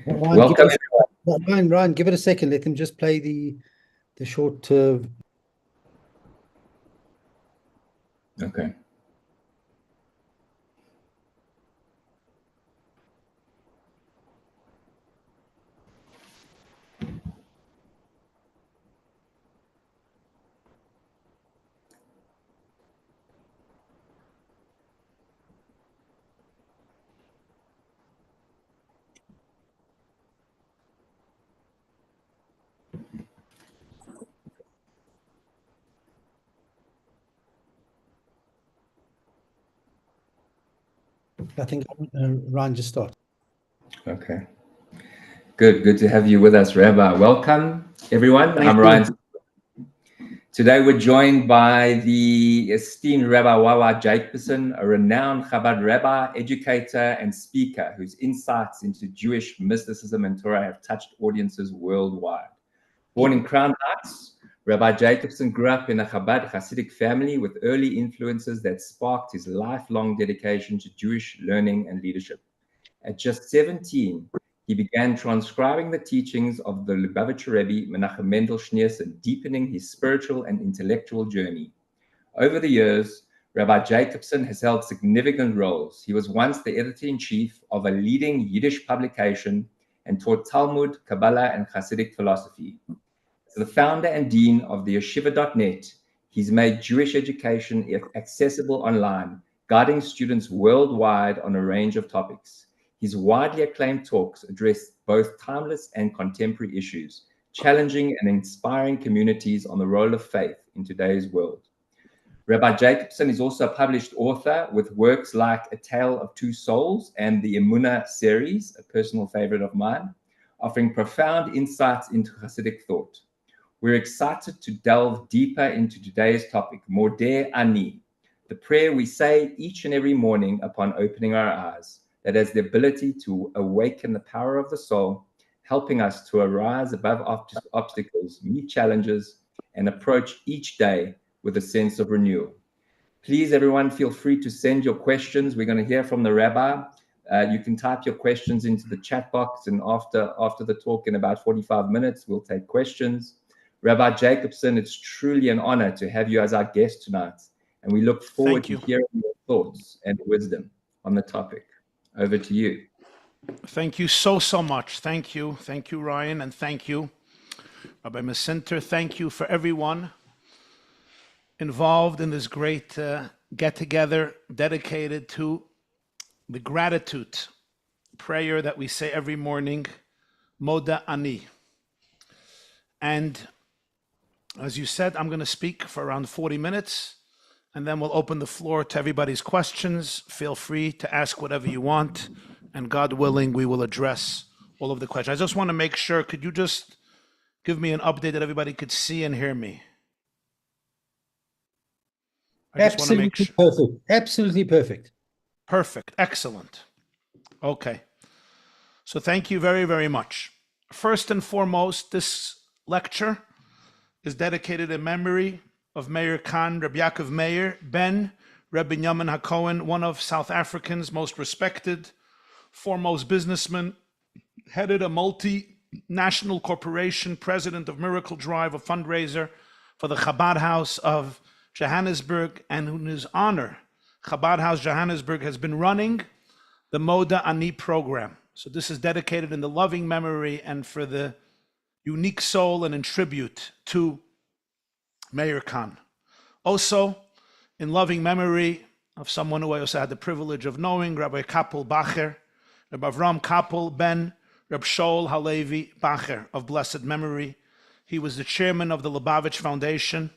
Ryan, Welcome, everyone. Ryan, give it a second. Let him just play the short. Okay. I think Ryan just start. Okay. Good to have you with us, Rabbi. Welcome, everyone. Thank I'm you. Ryan. Today we're joined by the esteemed Rabbi Wawa Jacobson, a renowned Chabad rabbi, educator, and speaker whose insights into Jewish mysticism and Torah have touched audiences worldwide. Born in Crown Heights, Rabbi Jacobson grew up in a Chabad Hasidic family with early influences that sparked his lifelong dedication to Jewish learning and leadership. At just 17, he began transcribing the teachings of the Lubavitcher Rebbe Menachem Mendel Schneerson, deepening his spiritual and intellectual journey. Over the years, Rabbi Jacobson has held significant roles. He was once the editor-in-chief of a leading Yiddish publication and taught Talmud, Kabbalah, and Hasidic philosophy. As the founder and dean of the Yeshiva.net, he's made Jewish education accessible online, guiding students worldwide on a range of topics. His widely acclaimed talks address both timeless and contemporary issues, challenging and inspiring communities on the role of faith in today's world. Rabbi Jacobson is also a published author with works like A Tale of Two Souls and the Emunah series, a personal favorite of mine, offering profound insights into Hasidic thought. We're excited to delve deeper into today's topic, Modeh Ani, the prayer we say each and every morning upon opening our eyes, that has the ability to awaken the power of the soul, helping us to arise above obstacles, meet challenges, and approach each day with a sense of renewal. Please, everyone, feel free to send your questions. We're going to hear from the rabbi. You can type your questions into the chat box, and after the talk in about 45 minutes, we'll take questions. Rabbi Jacobson, it's truly an honor to have you as our guest tonight, and we look forward to hearing your thoughts and wisdom on the topic. Over to you. Thank you so much. Thank you, Ryan, and thank you, Rabbi Mesinter. Thank you for everyone involved in this great get-together dedicated to the gratitude prayer that we say every morning, Modeh Ani. And as you said, I'm going to speak for around 40 minutes, and then we'll open the floor to everybody's questions. Feel free to ask whatever you want, and God willing, we will address all of the questions. I just want to make sure, could you just give me an update that everybody could see and hear me? Absolutely perfect. Absolutely perfect. Perfect. Excellent. Okay. So thank you very, very much. First and foremost, this lecture is dedicated in memory of Meir Khan, Rabbi Yaakov Meir ben Rabbi Binyamin HaKohen, one of South Africa's most respected, foremost businessmen, headed a multinational corporation, president of Miracle Drive, a fundraiser for the Chabad House of Johannesburg, and in his honor, Chabad House Johannesburg has been running the Modeh Ani program. So this is dedicated in the loving memory and for the unique soul and in tribute to Meir Khan. Also, in loving memory of someone who I also had the privilege of knowing, Rabbi Kapel Bacher, Rabbi Avram Kapel ben Reb Shaul Halevi Bacher of blessed memory. He was the chairman of the Lubavitch Foundation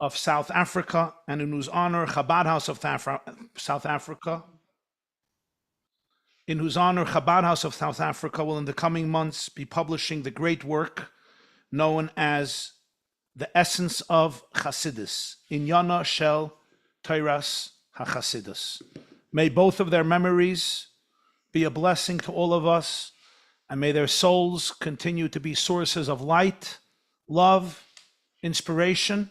of South Africa, and in whose honor Chabad House of South Africa, South Africa will in the coming months be publishing the great work known as The Essence of Chassidus, Inyana Shel Teiras HaChassidus. May both of their memories be a blessing to all of us, and may their souls continue to be sources of light, love, inspiration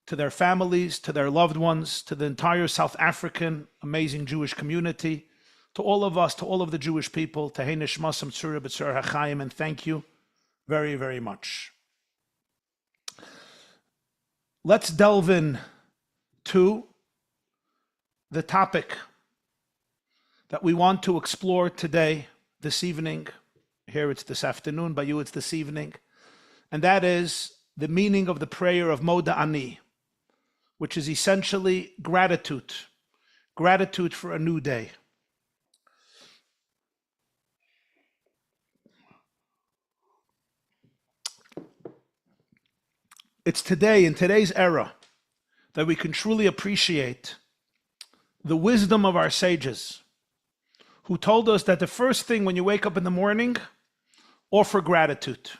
to their families, to their loved ones, to the entire South African amazing Jewish community, to all of us, to all of the Jewish people, Tehei Nishmasam Tzura B'Tzur HaChaim, and thank you very, very much. Let's delve in to the topic that we want to explore today, this evening. Here it's this afternoon, by you it's this evening. And that is the meaning of the prayer of Moda Ani, which is essentially gratitude. Gratitude for a new day. It's today, in today's era, that we can truly appreciate the wisdom of our sages, who told us that the first thing when you wake up in the morning, offer gratitude.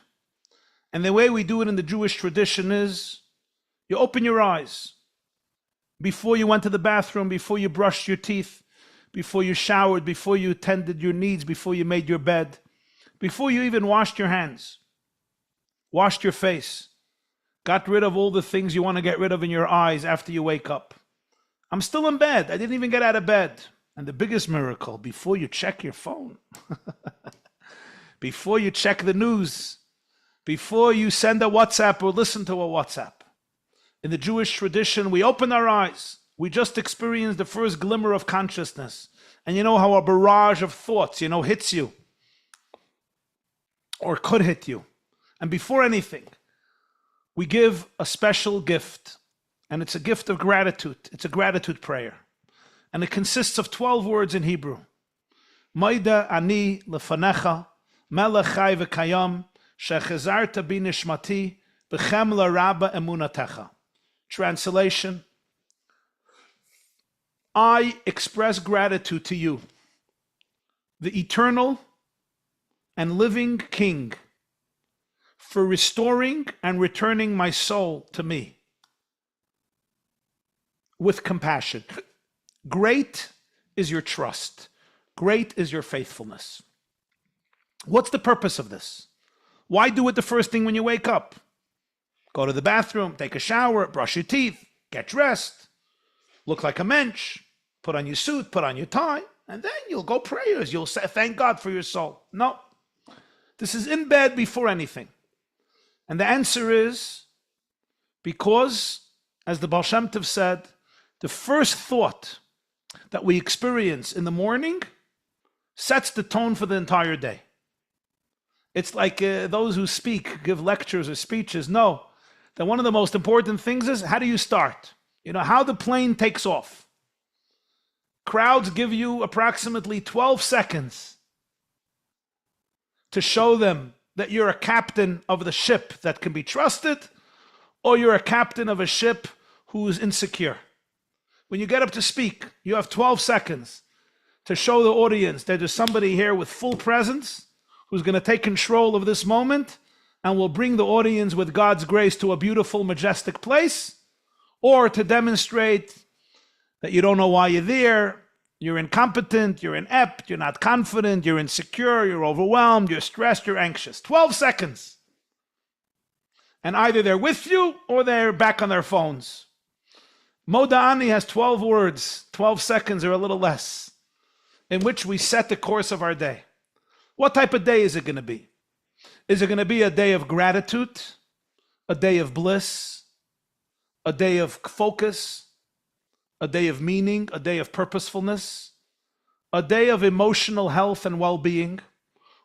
And the way we do it in the Jewish tradition is, you open your eyes. Before you went to the bathroom, before you brushed your teeth, before you showered, before you attended your needs, before you made your bed, before you even washed your hands, washed your face, got rid of all the things you want to get rid of in your eyes after you wake up. I'm still in bed. I didn't even get out of bed. And the biggest miracle, before you check your phone, before you check the news, before you send a WhatsApp or listen to a WhatsApp. In the Jewish tradition, we open our eyes. We just experienced the first glimmer of consciousness. And you know how a barrage of thoughts, hits you. Or could hit you. And before anything, we give a special gift. And it's a gift of gratitude. It's a gratitude prayer. And it consists of 12 words in Hebrew. Moda ani lefanecha, melech chai v'kayam, shechazarta bi nishmati, b'chem l'raba emunatecha. Translation: I express gratitude to you, the eternal and living King, for restoring and returning my soul to me with compassion. Great is your trust. Great is your faithfulness. What's the purpose of this? Why do it the first thing when you wake up? Go to the bathroom, take a shower, brush your teeth, get dressed, look like a mensch, put on your suit, put on your tie, and then you'll go prayers. You'll say, thank God for your soul. No. This is in bed before anything. And the answer is because, as the Baal Shem Tov said, the first thought that we experience in the morning sets the tone for the entire day. It's like those who speak, give lectures or speeches, know that one of the most important things is, how do you start? How the plane takes off. Crowds give you approximately 12 seconds to show them that you're a captain of the ship that can be trusted, or you're a captain of a ship who's insecure. When you get up to speak, you have 12 seconds to show the audience that there's somebody here with full presence who's going to take control of this moment and will bring the audience with God's grace to a beautiful, majestic place, or to demonstrate that you don't know why you're there, you're incompetent, you're inept, you're not confident, you're insecure, you're overwhelmed, you're stressed, you're anxious. 12 seconds. And either they're with you or they're back on their phones. Moda Ani has 12 words, 12 seconds or a little less, in which we set the course of our day. What type of day is it going to be? Is it going to be a day of gratitude, a day of bliss, a day of focus, a day of meaning, a day of purposefulness, a day of emotional health and well-being?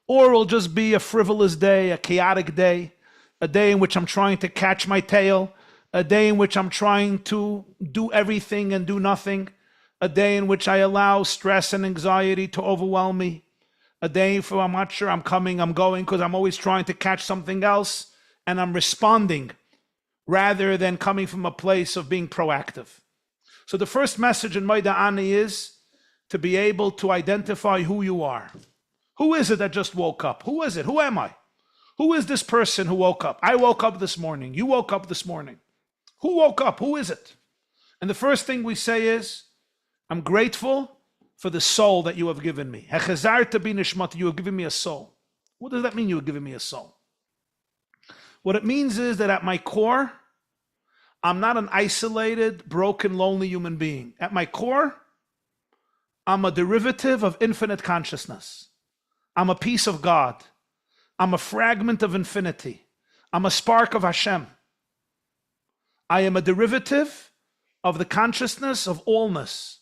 Or it will just be a frivolous day, a chaotic day, a day in which I'm trying to catch my tail, a day in which I'm trying to do everything and do nothing, a day in which I allow stress and anxiety to overwhelm me, a day for I'm not sure I'm coming, I'm going, because I'm always trying to catch something else, and I'm responding rather than coming from a place of being proactive. So the first message in Moda Ani is to be able to identify who you are. Who is it that just woke up? Who is it? Who am I? Who is this person who woke up? I woke up this morning. You woke up this morning. Who woke up? Who is it? And the first thing we say is, I'm grateful for the soul that you have given me. Hechazarta bi nishmati, you have given me a soul. What does that mean, you have given me a soul? What it means is that at my core, I'm not an isolated, broken, lonely human being. At my core, I'm a derivative of infinite consciousness. I'm a piece of God. I'm a fragment of infinity. I'm a spark of Hashem. I am a derivative of the consciousness of allness,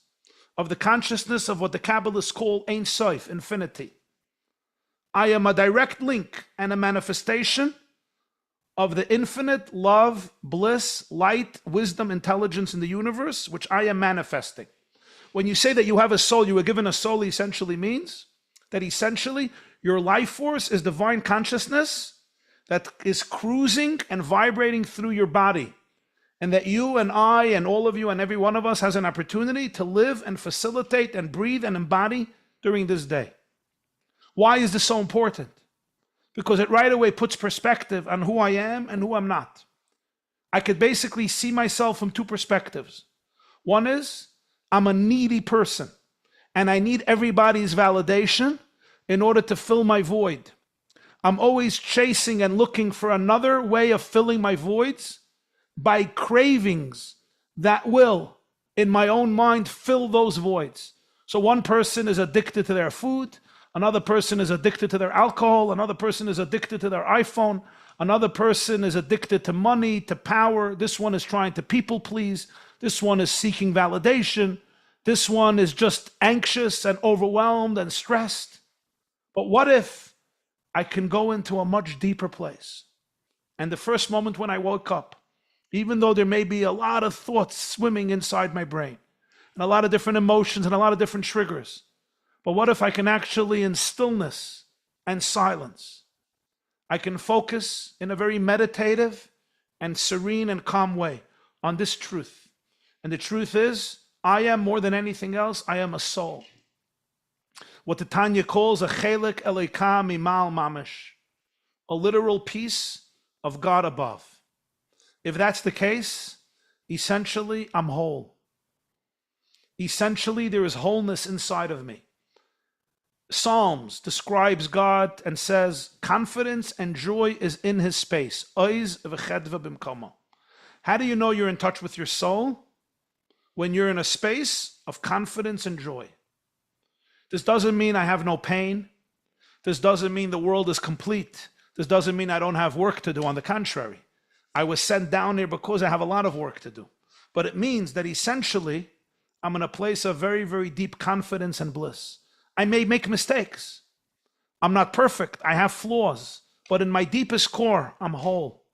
of the consciousness of what the Kabbalists call Ein Sof, infinity. I am a direct link and a manifestation of the infinite love, bliss, light, wisdom, intelligence in the universe, which I am manifesting. When you say that you have a soul, you were given a soul, essentially means that essentially your life force is divine consciousness that is cruising and vibrating through your body. And that you and I and all of you and every one of us has an opportunity to live and facilitate and breathe and embody during this day. Why is this so important? Because it right away puts perspective on who I am and who I'm not. I could basically see myself from two perspectives. One is, I'm a needy person, and I need everybody's validation in order to fill my void. I'm always chasing and looking for another way of filling my voids by cravings that will, in my own mind, fill those voids. So one person is addicted to their food, another person is addicted to their alcohol, another person is addicted to their iPhone, another person is addicted to money, to power, this one is trying to people please, this one is seeking validation, this one is just anxious and overwhelmed and stressed. But what if I can go into a much deeper place? And the first moment when I woke up, even though there may be a lot of thoughts swimming inside my brain, and a lot of different emotions and a lot of different triggers, but what if I can actually, in stillness and silence, I can focus in a very meditative and serene and calm way on this truth. And the truth is, I am more than anything else, I am a soul. What the Tanya calls a chelik eloka mimal mamish, a literal piece of God above. If that's the case, essentially, I'm whole. Essentially, there is wholeness inside of me. Psalms describes God and says, confidence and joy is in his space. Oiz v'chedva b'mkomo. How do you know you're in touch with your soul? When you're in a space of confidence and joy. This doesn't mean I have no pain. This doesn't mean the world is complete. This doesn't mean I don't have work to do. On the contrary, I was sent down here because I have a lot of work to do. But it means that essentially, I'm in a place of very, very deep confidence and bliss. I may make mistakes. I'm not perfect. I have flaws. But in my deepest core, I'm whole.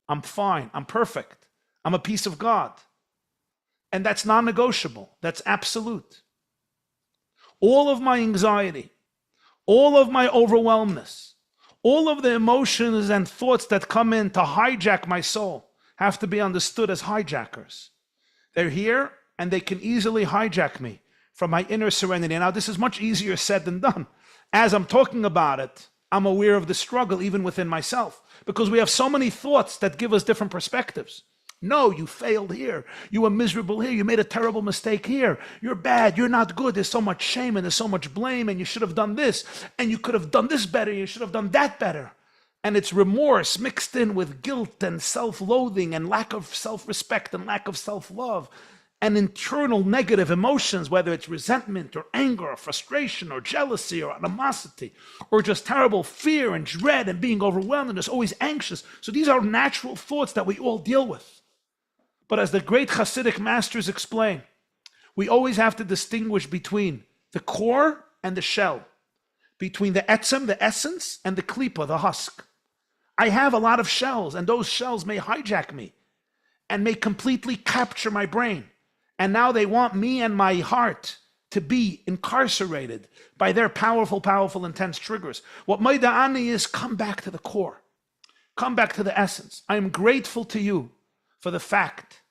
I'm fine. I'm perfect. I'm a piece of God. And that's non-negotiable. That's absolute. All of my anxiety, all of my overwhelmness, all of the emotions and thoughts that come in to hijack my soul have to be understood as hijackers. They're here and they can easily hijack me from my inner serenity. Now, this is much easier said than done. As I'm talking about it, I'm aware of the struggle even within myself because we have so many thoughts that give us different perspectives. No, you failed here. You were miserable here. You made a terrible mistake here. You're bad. You're not good. There's so much shame and there's so much blame and you should have done this and you could have done this better. You should have done that better. And it's remorse mixed in with guilt and self-loathing and lack of self-respect and lack of self-love and internal negative emotions, whether it's resentment or anger or frustration or jealousy or animosity or just terrible fear and dread and being overwhelmed and just always anxious. So these are natural thoughts that we all deal with. But as the great Hasidic masters explain, we always have to distinguish between the core and the shell, between the etzem, the essence, and the klipa, the husk. I have a lot of shells, and those shells may hijack me and may completely capture my brain. And now they want me and my heart to be incarcerated by their powerful, powerful, intense triggers. What Maida'ani is, come back to the core. Come back to the essence. I am grateful to you for the fact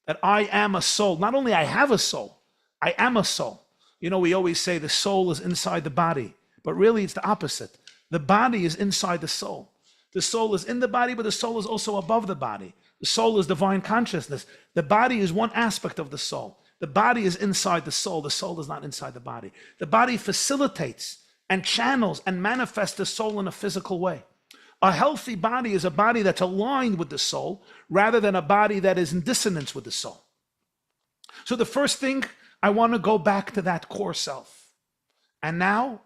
that I am a soul. Not only I have a soul, I am a soul. You know, we always say the soul is inside the body, but really it's the opposite. The body is inside the soul. The soul is in the body, but the soul is also above the body. The soul is divine consciousness. The body is one aspect of the soul. The body is inside the soul. The soul is not inside the body. The body facilitates and channels and manifests the soul in a physical way. A healthy body is a body that's aligned with the soul rather than a body that is in dissonance with the soul. So the first thing I want to go back to that core self. And now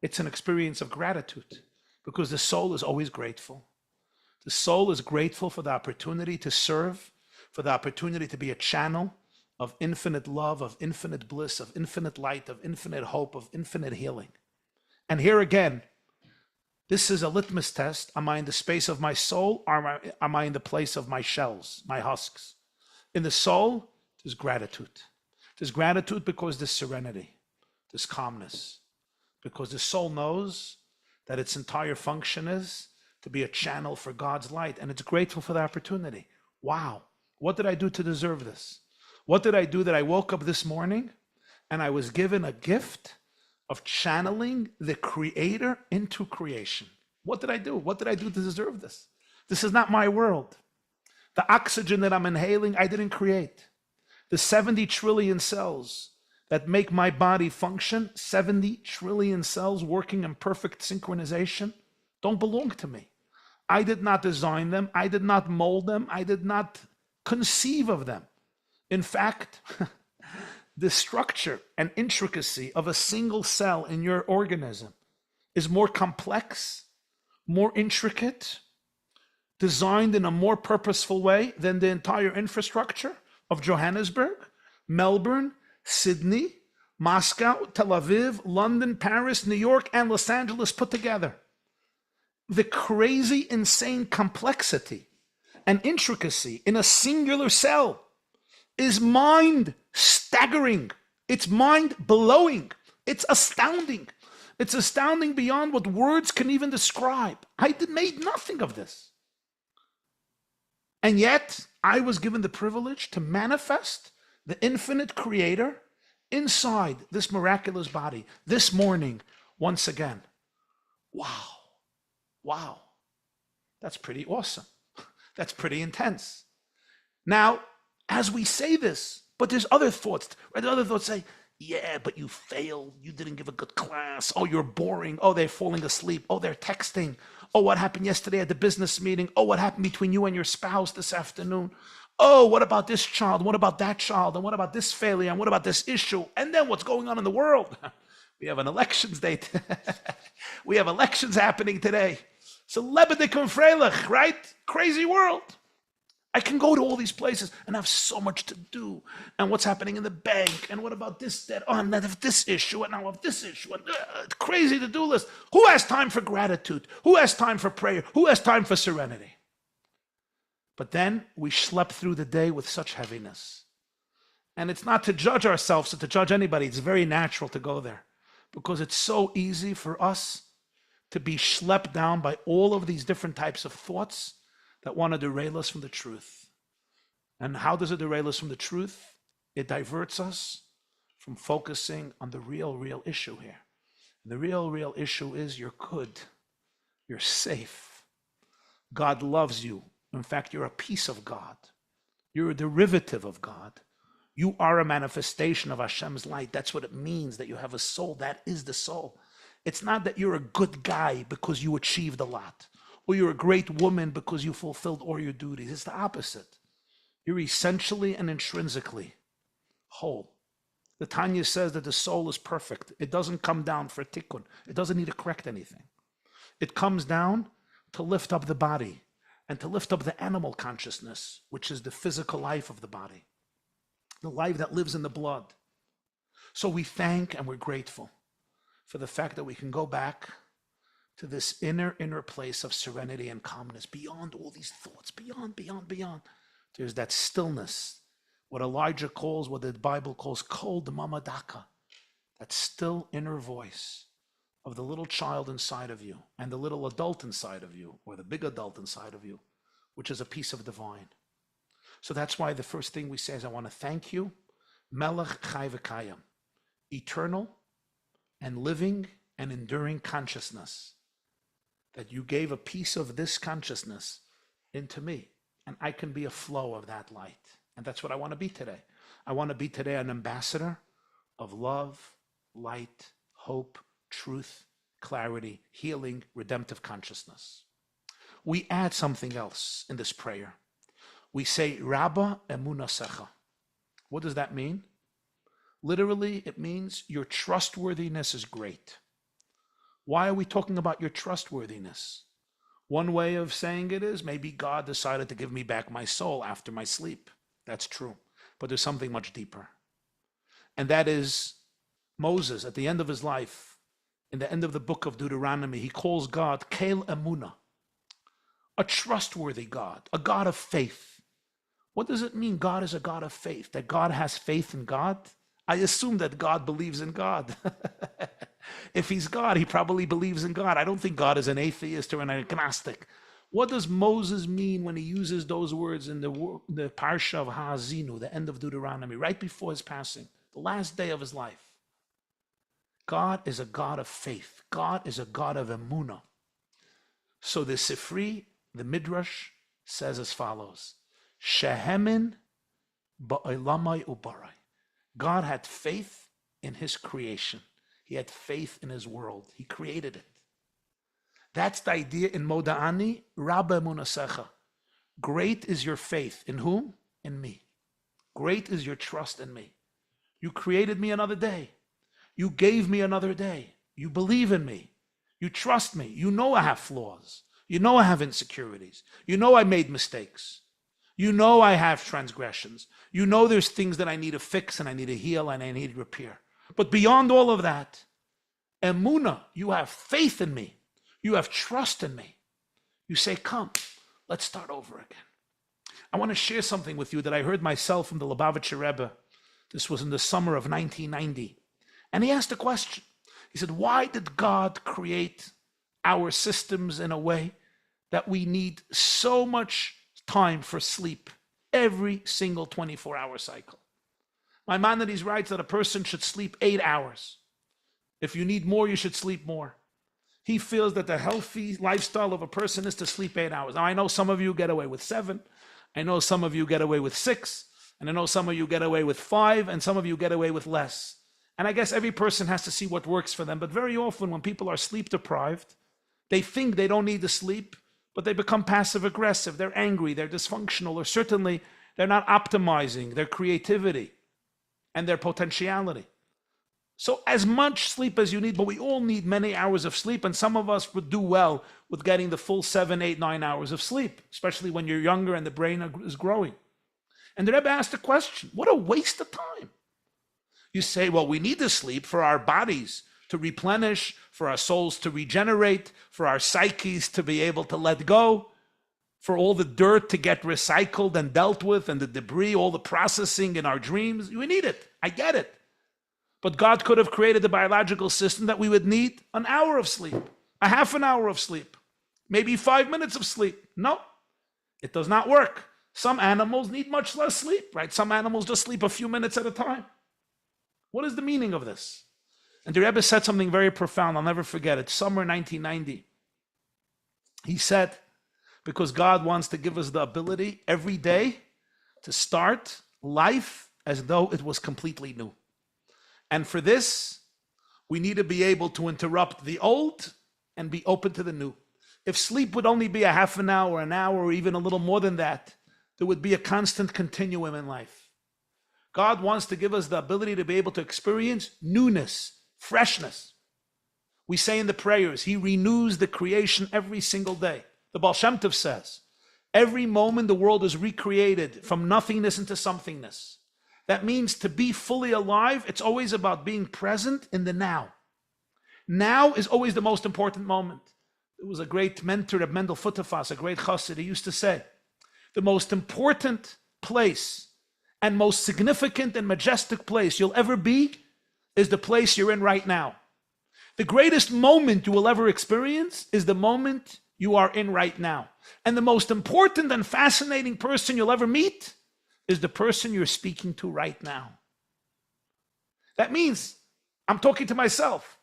it's an experience of gratitude because the soul is always grateful. The soul is grateful for the opportunity to serve, for the opportunity to be a channel of infinite love, of infinite bliss, of infinite light, of infinite hope, of infinite healing. And here again, this is a litmus test. Am I in the space of my soul, or am I in the place of my shells, my husks? In the soul, there's gratitude. There's gratitude because there's serenity, there's calmness, because the soul knows that its entire function is to be a channel for God's light, and it's grateful for the opportunity. Wow, what did I do to deserve this? What did I do that I woke up this morning and I was given a gift of channeling the Creator into creation? What did I do? What did I do to deserve this? This is not my world. The oxygen that I'm inhaling, I didn't create. The 70 trillion cells that make my body function, 70 trillion cells working in perfect synchronization, don't belong to me. I did not design them. I did not mold them. I did not conceive of them. In fact, the structure and intricacy of a single cell in your organism is more complex, more intricate, designed in a more purposeful way than the entire infrastructure of Johannesburg, Melbourne, Sydney, Moscow, Tel Aviv, London, Paris, New York, and Los Angeles put together. The crazy, insane complexity and intricacy in a singular cell is mind-staggering. It's mind-blowing. It's astounding. It's astounding beyond what words can even describe. I made nothing of this. And yet, I was given the privilege to manifest the infinite Creator inside this miraculous body this morning once again. Wow. Wow. That's pretty awesome. That's pretty intense. Now, as we say this, but there's other thoughts, right? The other thoughts say, yeah, but you failed. You didn't give a good class. Oh, you're boring. Oh, they're falling asleep. Oh, they're texting. Oh, what happened yesterday at the business meeting? Oh, what happened between you and your spouse this afternoon? Oh, what about this child? What about that child? And what about this failure? And what about this issue? And then what's going on in the world? We have an elections date. We have elections happening today. So lebedik and freilich, right? Crazy world. I can go to all these places and have so much to do. And what's happening in the bank? And what about this, that? Oh, and then have this issue, and now have this issue. And crazy to-do list. Who has time for gratitude? Who has time for prayer? Who has time for serenity? But then we schlep through the day with such heaviness. And it's not to judge ourselves or to judge anybody. It's very natural to go there because it's so easy for us to be schlepped down by all of these different types of thoughts that want to derail us from the truth. And how does it derail us from the truth? It diverts us from focusing on the real issue here. And the real issue is you're good. You're safe. God loves you. In fact, you're a piece of God. You're a derivative of God. You are a manifestation of Hashem's light. That's what it means that you have a soul. That is the soul. It's not that you're a good guy because you achieved a lot, or you're a great woman because you fulfilled all your duties. It's the opposite. You're essentially and intrinsically whole. The Tanya says that the soul is perfect. It doesn't come down for a tikkun. It doesn't need to correct anything. It comes down to lift up the body and to lift up the animal consciousness, which is the physical life of the body, the life that lives in the blood. So we thank and we're grateful for the fact that we can go back to this inner place of serenity and calmness beyond all these thoughts, beyond. There's that stillness, what Elijah calls, what the Bible calls kol d'mama daka, that still inner voice of the little child inside of you and the little adult inside of you, or the big adult inside of you, which is a piece of divine. So that's why the first thing we say is, I want to thank you, Melech Chai V'Kayim, eternal and living and enduring consciousness, that you gave a piece of this consciousness into me, and I can be a flow of that light. And that's what I want to be today. I want to be today an ambassador of love, light, hope, truth, clarity, healing, redemptive consciousness. We add something else in this prayer. We say, Rabba Emunasecha. What does that mean? Literally, it means your trustworthiness is great. Why are we talking about your trustworthiness? One way of saying it is maybe God decided to give me back my soul after my sleep. That's true. But there's something much deeper. And that is Moses, at the end of his life, in the end of the book of Deuteronomy, he calls God Kel Emunah, a trustworthy God, a God of faith. What does it mean God is a God of faith? That God has faith in God? I assume that God believes in God. If he's God, he probably believes in God. I don't think God is an atheist or an agnostic. What does Moses mean when he uses those words in the Parsha of Ha'azinu, the end of Deuteronomy, right before his passing, the last day of his life? God is a God of faith. God is a God of emunah. So the Sifri, the Midrash, says as follows: Shehemin ba'olamai ubarai. God had faith in his creation. He had faith in his world. He created it. That's the idea in Moda'ani, Rabba Emunasecha. Great is your faith. In whom? In me. Great is your trust in me. You created me another day. You gave me another day. You believe in me. You trust me. You know I have flaws. You know I have insecurities. You know I made mistakes. You know I have transgressions. You know there's things that I need to fix and I need to heal and I need to repair. But beyond all of that, Emunah, you have faith in me. You have trust in me. You say, come, let's start over again. I want to share something with you that I heard myself from the Lubavitcher Rebbe. This was in the summer of 1990. And he asked a question. He said, why did God create our systems in a way that we need so much time for sleep every single 24-hour cycle? Maimonides writes that a person should sleep 8 hours. If you need more, you should sleep more. He feels that the healthy lifestyle of a person is to sleep 8 hours. Now, I know some of you get away with 7. I know some of you get away with 6. And I know some of you get away with 5. And some of you get away with less. And I guess every person has to see what works for them. But very often when people are sleep deprived, they think they don't need to sleep, but they become passive aggressive. They're angry, they're dysfunctional, or certainly they're not optimizing their creativity and their potentiality. So as much sleep as you need, but we all need many hours of sleep, and some of us would do well with getting the full 7, 8, 9 hours of sleep, especially when you're younger and the brain is growing. And the Rebbe asked a question: what a waste of time. You say, well, we need to sleep for our bodies to replenish, for our souls to regenerate, for our psyches to be able to let go, for all the dirt to get recycled and dealt with, and the debris, all the processing in our dreams. We need it. I get it. But God could have created a biological system that we would need an hour of sleep, a half an hour of sleep, maybe 5 minutes of sleep. No, it does not work. Some animals need much less sleep, right? Some animals just sleep a few minutes at a time. What is the meaning of this? And the Rebbe said something very profound. I'll never forget it. Summer 1990. He said, because God wants to give us the ability every day to start life as though it was completely new. And for this, we need to be able to interrupt the old and be open to the new. If sleep would only be a half an hour, or even a little more than that, there would be a constant continuum in life. God wants to give us the ability to be able to experience newness, freshness. We say in the prayers, he renews the creation every single day. The Baal Shem Tov says, every moment the world is recreated from nothingness into somethingness. That means to be fully alive, it's always about being present in the now. Now is always the most important moment. There was a great mentor of Mendel Futerfas, a great chassid. He used to say, the most important place and most significant and majestic place you'll ever be is the place you're in right now. The greatest moment you will ever experience is the moment you are in right now. And the most important and fascinating person you'll ever meet is the person you're speaking to right now. That means I'm talking to myself.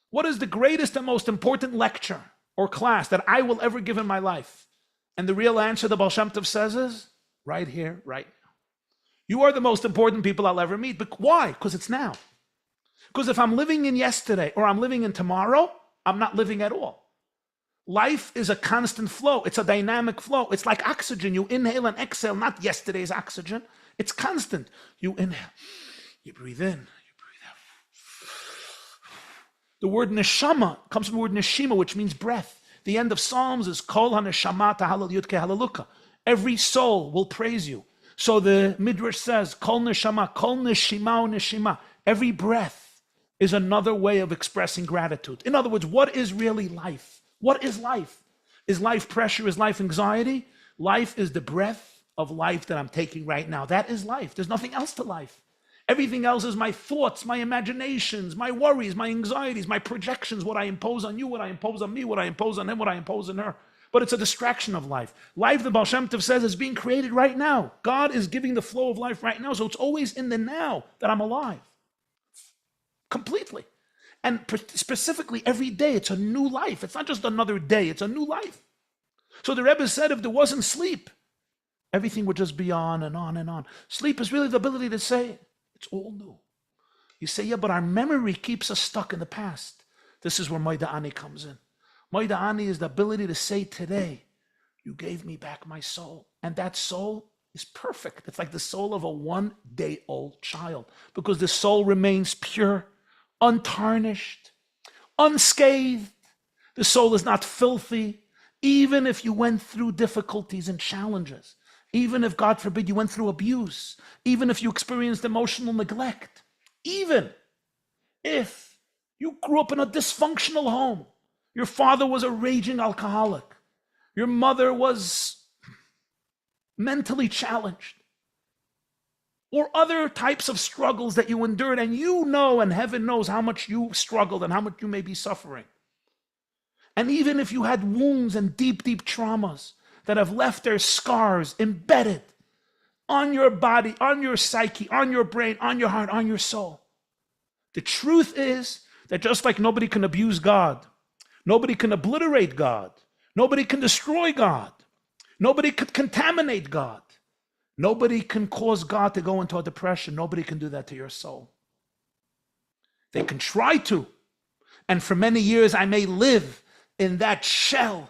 What is the greatest and most important lecture or class that I will ever give in my life? And the real answer the Baal Shem Tov says is, right here, right now. You are the most important people I'll ever meet. But why? Because it's now. Because if I'm living in yesterday or I'm living in tomorrow, I'm not living at all. Life is a constant flow. It's a dynamic flow. It's like oxygen. You inhale and exhale, not yesterday's oxygen. It's constant. You inhale, you breathe in, you The word neshama comes from the word neshima, which means breath. The end of Psalms is kol haneshama tahalal yudke halaluka. Every soul will praise you. So the Midrash says, kol neshama, kol neshima, neshima. Every breath is another way of expressing gratitude. In other words, what is really life? What is life? Is life pressure? Is life anxiety? Life is the breath of life that I'm taking right now. That is life. There's nothing else to life. Everything else is my thoughts, my imaginations, my worries, my anxieties, my projections, what I impose on you, what I impose on me, what I impose on him, what I impose on her. But it's a distraction of life. Life, the Baal Shem Tov says, is being created right now. God is giving the flow of life right now. So it's always in the now that I'm alive. Completely. And specifically every day, it's a new life. It's not just another day, it's a new life. So the Rebbe said if there wasn't sleep, everything would just be on and on and on. Sleep is really the ability to say, it's all new. You say, yeah, but our memory keeps us stuck in the past. This is where Moida Ani comes in. Moida Ani is the ability to say today, you gave me back my soul. And that soul is perfect. It's like the soul of a 1-day-old child because the soul remains pure, untarnished, unscathed. The soul is not filthy, even if you went through difficulties and challenges. Even if, God forbid, you went through abuse, even if you experienced emotional neglect, even if you grew up in a dysfunctional home, your father was a raging alcoholic, your mother was mentally challenged, or other types of struggles that you endured, and you know, and heaven knows how much you struggled and how much you may be suffering. And even if you had wounds and deep, deep traumas, that have left their scars embedded on your body, on your psyche, on your brain, on your heart, on your soul. The truth is that just like nobody can abuse God, nobody can obliterate God, nobody can destroy God, nobody could contaminate God, nobody can cause God to go into a depression, nobody can do that to your soul. They can try to, and for many years I may live in that shell.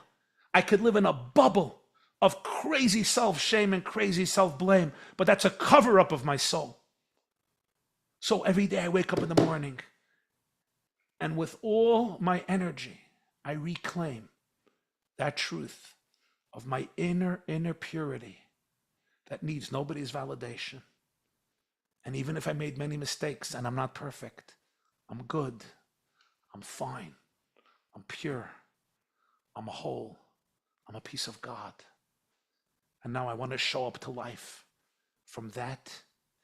I could live in a bubble of crazy self-shame and crazy self-blame, but that's a cover-up of my soul. So every day I wake up in the morning, and with all my energy, I reclaim that truth of my inner purity that needs nobody's validation. And even if I made many mistakes and I'm not perfect, I'm good, I'm fine, I'm pure, I'm whole, I'm a piece of God. And now I want to show up to life from that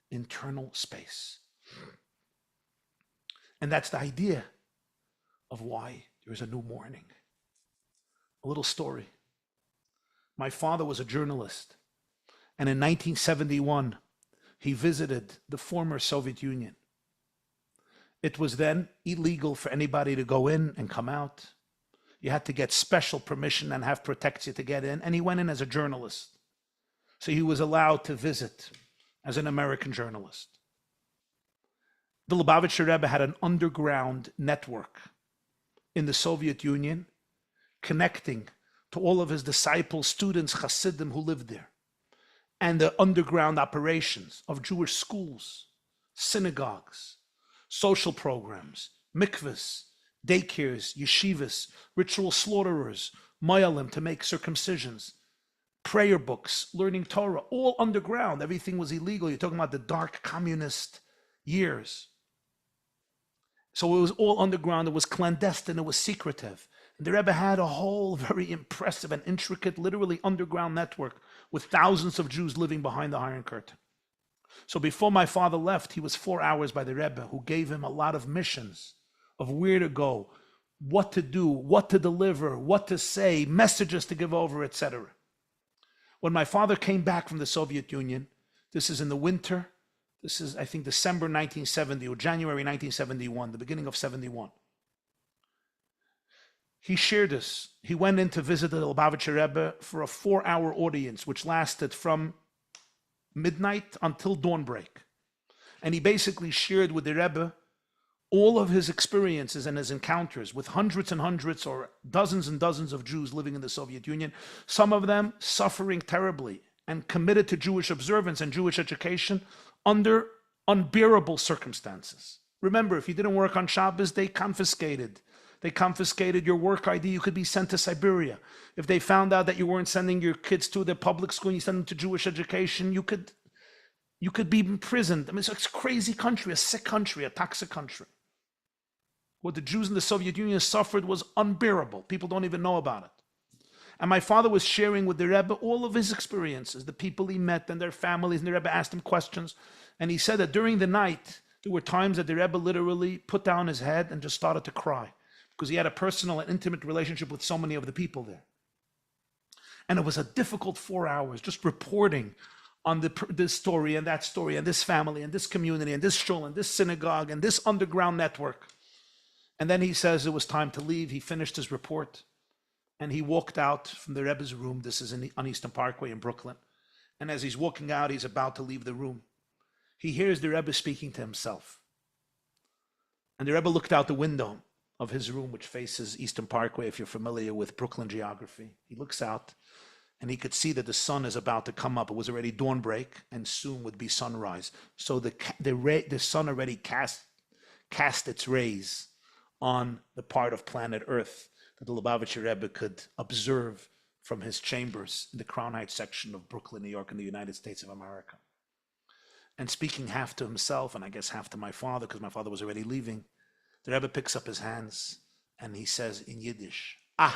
internal space. And that's the idea of why there is a new morning. A little story. My father was a journalist, and in 1971, he visited the former Soviet Union. It was then illegal for anybody to go in and come out. You had to get special permission and have protection to get in, and he went in as a journalist. So he was allowed to visit as an American journalist. The Lubavitcher Rebbe had an underground network in the Soviet Union connecting to all of his disciples, students, Hasidim who lived there, and the underground operations of Jewish schools, synagogues, social programs, mikvahs, daycares, yeshivas, ritual slaughterers, mayalim to make circumcisions, prayer books, learning Torah, all underground. Everything was illegal. You're talking about the dark communist years. So it was all underground. It was clandestine. It was secretive. And the Rebbe had a whole very impressive and intricate, literally underground network with thousands of Jews living behind the Iron Curtain. So before my father left, he was 4 hours by the Rebbe, who gave him a lot of missions of where to go, what to do, what to deliver, what to say, messages to give over, etc. When my father came back from the Soviet Union, this is in the winter, this is, I think, December 1970 or January 1971, the beginning of 71. He shared this. He went in to visit the Lubavitcher Rebbe for a 4-hour audience, which lasted from midnight until dawnbreak. And he basically shared with the Rebbe all of his experiences and his encounters with hundreds and hundreds or dozens and dozens of Jews living in the Soviet Union, some of them suffering terribly and committed to Jewish observance and Jewish education under unbearable circumstances, Remember, if you didn't work on Shabbos, they confiscated your work ID. You could be sent to Siberia. If they found out that you weren't sending your kids to the public school and you send them to Jewish education, you could be imprisoned. I mean, it's a crazy country, a sick country, a toxic country. What the Jews in the Soviet Union suffered was unbearable. People don't even know about it. And my father was sharing with the Rebbe all of his experiences, the people he met and their families, and the Rebbe asked him questions. And he said that during the night, there were times that the Rebbe literally put down his head and just started to cry because he had a personal and intimate relationship with so many of the people there. And it was a difficult 4 hours just reporting on this story and that story and this family and this community and this shul and this synagogue and this underground network. And then he says it was time to leave. He finished his report and he walked out from the Rebbe's room. This is on Eastern Parkway in Brooklyn. And as he's walking out, he's about to leave the room. He hears the Rebbe speaking to himself. And the Rebbe looked out the window of his room, which faces Eastern Parkway, if you're familiar with Brooklyn geography. He looks out and he could see that the sun is about to come up. It was already dawn break and soon would be sunrise. So the sun already cast its rays on the part of planet Earth that the Lubavitcher Rebbe could observe from his chambers in the Crown Heights section of Brooklyn, New York, in the United States of America. And speaking half to himself, and I guess half to my father, because my father was already leaving, the Rebbe picks up his hands and he says in Yiddish, a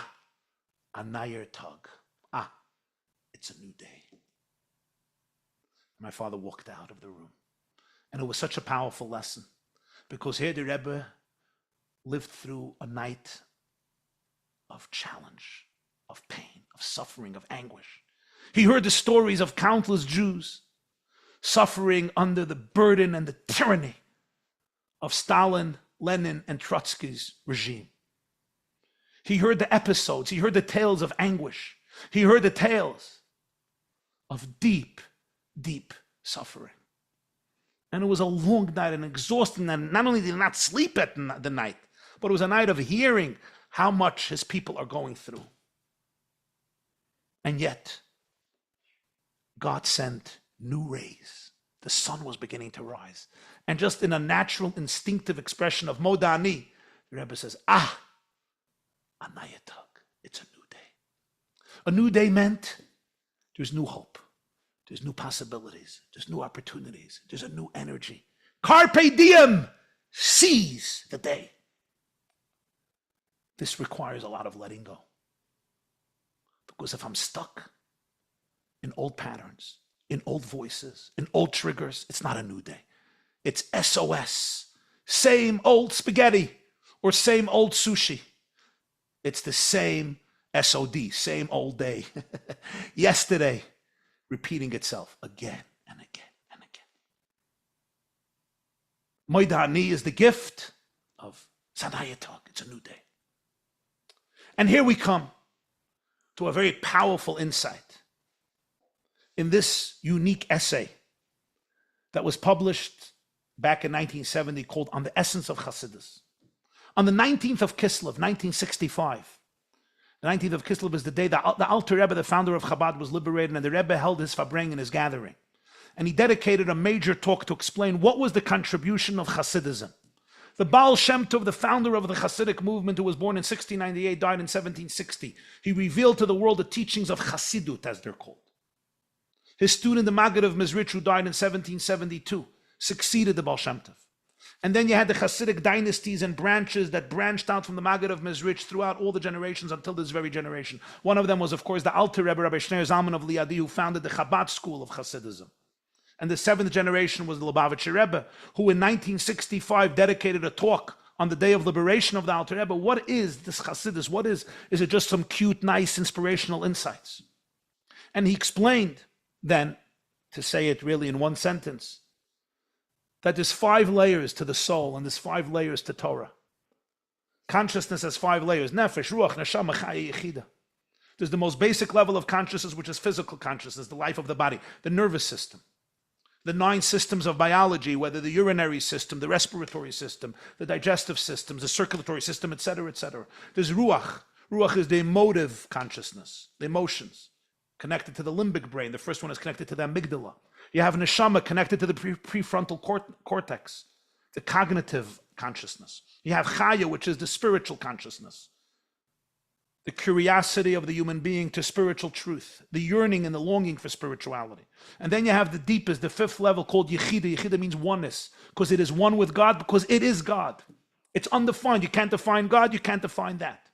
nayer tag. It's a new day. My father walked out of the room. And it was such a powerful lesson, because here the Rebbe lived through a night of challenge, of pain, of suffering, of anguish. He heard the stories of countless Jews suffering under the burden and the tyranny of Stalin, Lenin, and Trotsky's regime. He heard the episodes, he heard the tales of anguish. He heard the tales of deep, deep suffering. And it was a long night, an exhausting night. Not only did he not sleep at the night, but it was a night of hearing how much his people are going through. And yet, God sent new rays. The sun was beginning to rise. And just in a natural, instinctive expression of Modani, the Rebbe says, Anayatag, it's a new day. A new day meant there's new hope. There's new possibilities. There's new opportunities. There's a new energy. Carpe diem, seize the day. This requires a lot of letting go. Because if I'm stuck in old patterns, in old voices, in old triggers, it's not a new day. It's SOS. Same old spaghetti or same old sushi. It's the same SOD, same old day. Yesterday, repeating itself again and again and again. Moidani is the gift of Sanayatag. It's a new day. And here we come to a very powerful insight in this unique essay that was published back in 1970 called On the Essence of Hasidus. On the 19th of Kislev, 1965, the 19th of Kislev is the day that the Alter Rebbe, the founder of Chabad, was liberated, and the Rebbe held his Fabreng in his gathering. And he dedicated a major talk to explain what was the contribution of Hasidism. The Baal Shem Tov, the founder of the Hasidic movement, who was born in 1698, died in 1760. He revealed to the world the teachings of Hasidut, as they're called. His student, the Maggid of Mezrich, who died in 1772, succeeded the Baal Shem Tov. And then you had the Hasidic dynasties and branches that branched out from the Maggid of Mezrich throughout all the generations until this very generation. One of them was, of course, the Alter Rebbe, Rabbi Shneir Zalman of Liadi, who founded the Chabad school of Hasidism. And the seventh generation was the Lubavitcher Rebbe, who in 1965 dedicated a talk on the day of liberation of the Alter Rebbe. What is this Hasidus? What is it just some cute, nice, inspirational insights? And he explained then, to say it really in one sentence, that there's 5 layers to the soul and there's 5 layers to Torah. Consciousness has 5 layers: nefesh, ruach, neshama, chaya, yechida. There's the most basic level of consciousness, which is physical consciousness, the life of the body, the nervous system, the 9 systems of biology, whether the urinary system, the respiratory system, the digestive systems, the circulatory system, etc., etc. There's ruach. Ruach is the emotive consciousness, the emotions, connected to the limbic brain. The first one is connected to the amygdala. You have neshama connected to the prefrontal cortex, the cognitive consciousness. You have Chaya, which is the spiritual consciousness, the curiosity of the human being to spiritual truth, the yearning and the longing for spirituality. And then you have the deepest, the fifth level called Yechida. Yechida means oneness, because it is one with God, because it is God. It's undefined. You can't define God, you can't define that.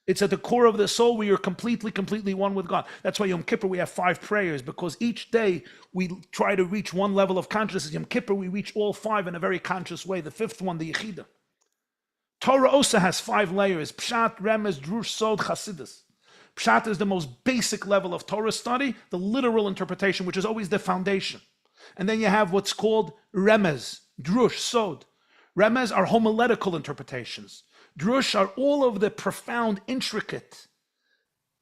It's at the core of the soul where you're completely, completely one with God. That's why Yom Kippur we have 5 prayers, because each day we try to reach one level of consciousness. Yom Kippur we reach all 5 in a very conscious way. The 5th one, the Yechida. Torah also has 5 layers: Pshat, Remez, Drush, Sod, Chasidus. Pshat is the most basic level of Torah study, the literal interpretation, which is always the foundation. And then you have what's called Remez, Drush, Sod. Remez are homiletical interpretations. Drush are all of the profound, intricate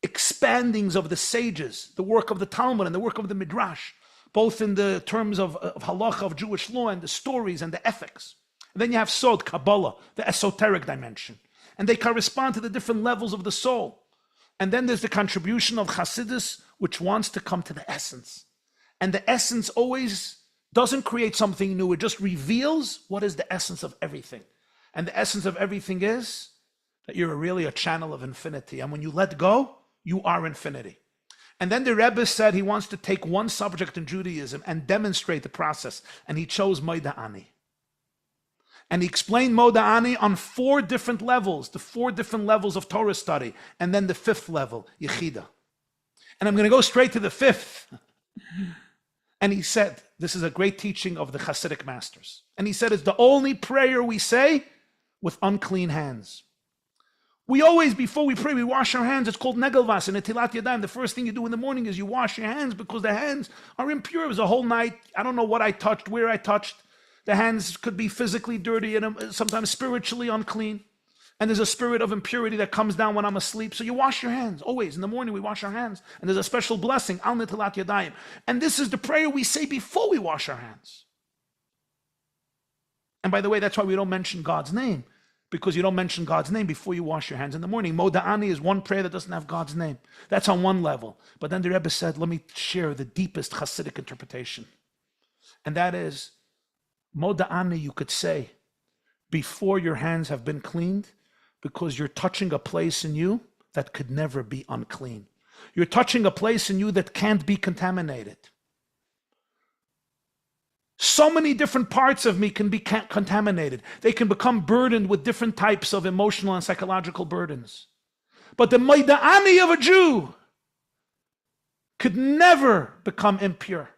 expandings of the sages, the work of the Talmud and the work of the Midrash, both in the terms of halacha, of Jewish law, and the stories and the ethics. And then you have Sod, Kabbalah, the esoteric dimension. And they correspond to the different levels of the soul. And then there's the contribution of Hasidus, which wants to come to the essence. And the essence always doesn't create something new. It just reveals what is the essence of everything. And the essence of everything is that you're really a channel of infinity. And when you let go, you are infinity. And then the Rebbe said he wants to take one subject in Judaism and demonstrate the process. And he chose Moda Ani. And he explained Moda Ani on 4 different levels, the 4 different levels of Torah study. And then the 5th level, Yechida. And I'm going to go straight to the 5th. And he said, this is a great teaching of the Hasidic masters. And he said, it's the only prayer we say with unclean hands. We always, before we pray, we wash our hands. It's called Negelvas and Netilat Yadayim. The first thing you do in the morning is you wash your hands, because the hands are impure. It was a whole night. I don't know what I touched, where I touched. The hands could be physically dirty and sometimes spiritually unclean. And there's a spirit of impurity that comes down when I'm asleep. So you wash your hands. Always, in the morning, we wash our hands. And there's a special blessing, Al Netilat Yadayim. And this is the prayer we say before we wash our hands. And by the way, that's why we don't mention God's name, because you don't mention God's name before you wash your hands in the morning. Moda Ani is one prayer that doesn't have God's name. That's on one level. But then the Rebbe said, let me share the deepest Hasidic interpretation. And that is, Moda Ani you could say before your hands have been cleaned, because you're touching a place in you that could never be unclean. You're touching a place in you that can't be contaminated. So many different parts of me can be contaminated. They can become burdened with different types of emotional and psychological burdens. But the Moda Ani of a Jew could never become impure.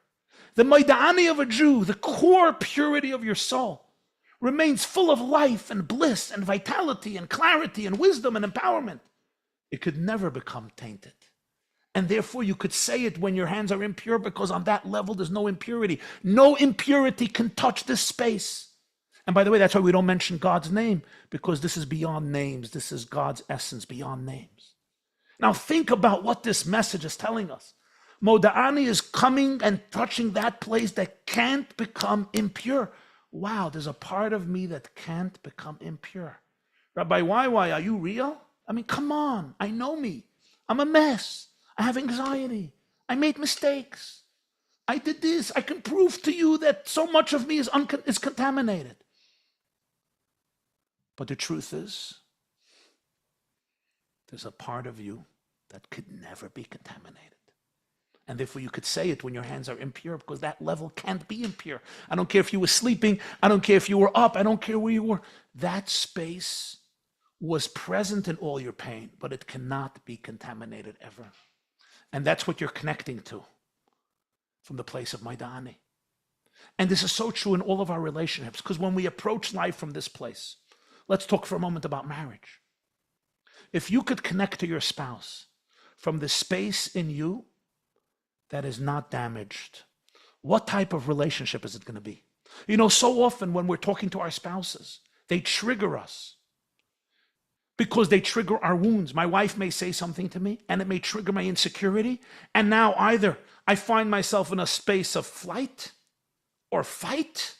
The Moda Ani of a Jew, the core purity of your soul, remains full of life and bliss and vitality and clarity and wisdom and empowerment. It could never become tainted. And therefore you could say it when your hands are impure, because on that level there's no impurity. No impurity can touch this space. And by the way, that's why we don't mention God's name, because this is beyond names. This is God's essence beyond names. Now think about what this message is telling us. Moda Ani is coming and touching that place that can't become impure. Wow, there's a part of me that can't become impure. Rabbi, why? Are you real? I mean, come on. I know me. I'm a mess. I have anxiety. I made mistakes. I did this. I can prove to you that so much of me is contaminated. But the truth is, there's a part of you that could never be contaminated. And therefore you could say it when your hands are impure, because that level can't be impure. I don't care if you were sleeping. I don't care if you were up. I don't care where you were. That space was present in all your pain, but it cannot be contaminated ever. And that's what you're connecting to from the place of Moda Ani. And this is so true in all of our relationships, because when we approach life from this place, let's talk for a moment about marriage. If you could connect to your spouse from the space in you that is not damaged, what type of relationship is it going to be? You know, so often when we're talking to our spouses, they trigger us, because they trigger our wounds. My wife may say something to me and it may trigger my insecurity. And now either I find myself in a space of flight or fight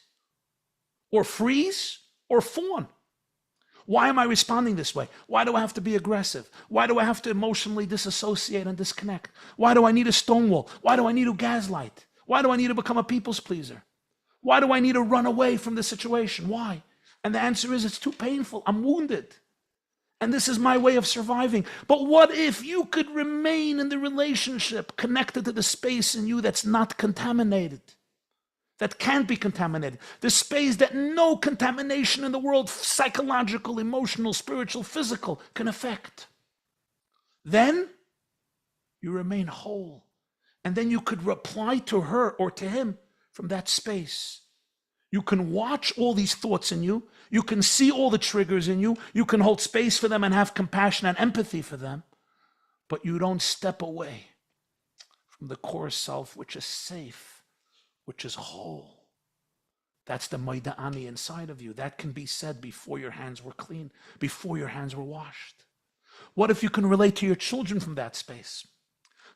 or freeze or fawn. Why am I responding this way? Why do I have to be aggressive? Why do I have to emotionally disassociate and disconnect? Why do I need a stonewall? Why do I need to gaslight? Why do I need to become a people's pleaser? Why do I need to run away from the situation? Why? And the answer is, it's too painful. I'm wounded. And this is my way of surviving. But what if you could remain in the relationship connected to the space in you that's not contaminated, that can't be contaminated, the space that no contamination in the world, psychological, emotional, spiritual, physical, can affect? Then you remain whole. And then you could reply to her or to him from that space. You can watch all these thoughts in you. You can see all the triggers in you. You can hold space for them and have compassion and empathy for them. But you don't step away from the core self, which is safe, which is whole. That's the Maida Ani inside of you. That can be said before your hands were clean, before your hands were washed. What if you can relate to your children from that space?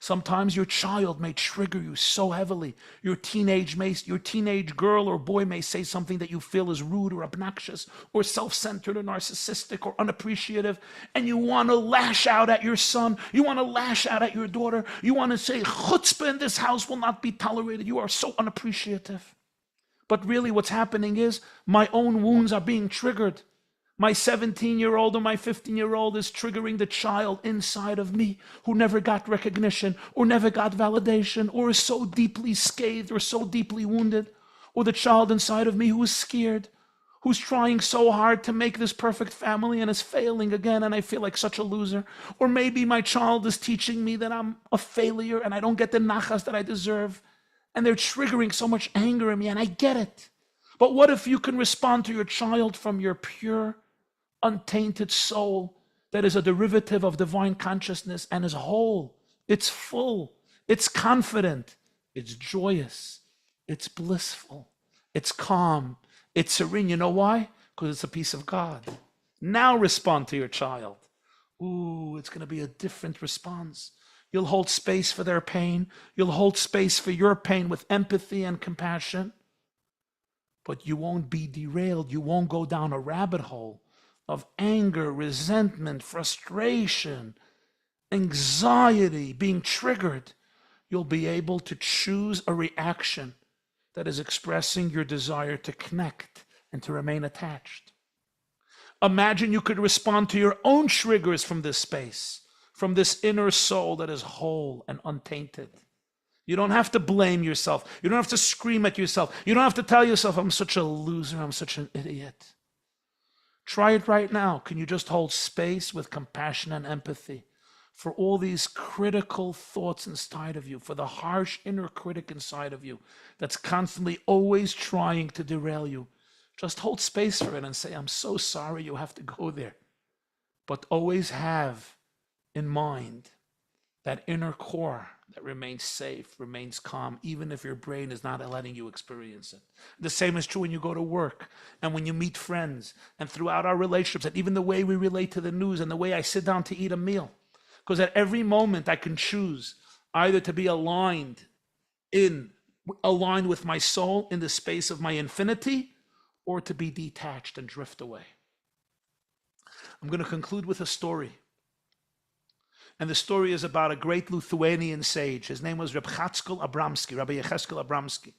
Sometimes your child may trigger you so heavily. Your teenage girl or boy may say something that you feel is rude or obnoxious or self-centered or narcissistic or unappreciative, and you want to lash out at your son. You want to lash out at your daughter. You want to say, chutzpah in this house will not be tolerated. You are so unappreciative. But really what's happening is my own wounds are being triggered. My 17-year-old or my 15-year-old is triggering the child inside of me who never got recognition or never got validation or is so deeply scathed or so deeply wounded. Or the child inside of me who is scared, who's trying so hard to make this perfect family and is failing again and I feel like such a loser. Or maybe my child is teaching me that I'm a failure and I don't get the nachas that I deserve. And they're triggering so much anger in me and I get it. But what if you can respond to your child from your pure, untainted soul that is a derivative of divine consciousness and is whole, it's full, it's confident, it's joyous, it's blissful, it's calm, it's serene. You know why? Because it's a piece of God. Now respond to your child. Ooh, it's going to be a different response. You'll hold space for their pain. You'll hold space for your pain with empathy and compassion. But you won't be derailed. You won't go down a rabbit hole of anger, resentment, frustration, anxiety, being triggered. You'll be able to choose a reaction that is expressing your desire to connect and to remain attached. Imagine you could respond to your own triggers from this space, from this inner soul that is whole and untainted. You don't have to blame yourself. You don't have to scream at yourself. You don't have to tell yourself, I'm such a loser, I'm such an idiot. Try it right now. Can you just hold space with compassion and empathy for all these critical thoughts inside of you, for the harsh inner critic inside of you that's constantly always trying to derail you? Just hold space for it and say, I'm so sorry you have to go there. But always have in mind that inner core that remains safe, remains calm, even if your brain is not letting you experience it. The same is true when you go to work and when you meet friends and throughout our relationships and even the way we relate to the news and the way I sit down to eat a meal. Because at every moment I can choose either to be aligned with my soul in the space of my infinity or to be detached and drift away. I'm going to conclude with a story. And the story is about a great Lithuanian sage. His name was Rabbi Yecheskel Abramsky.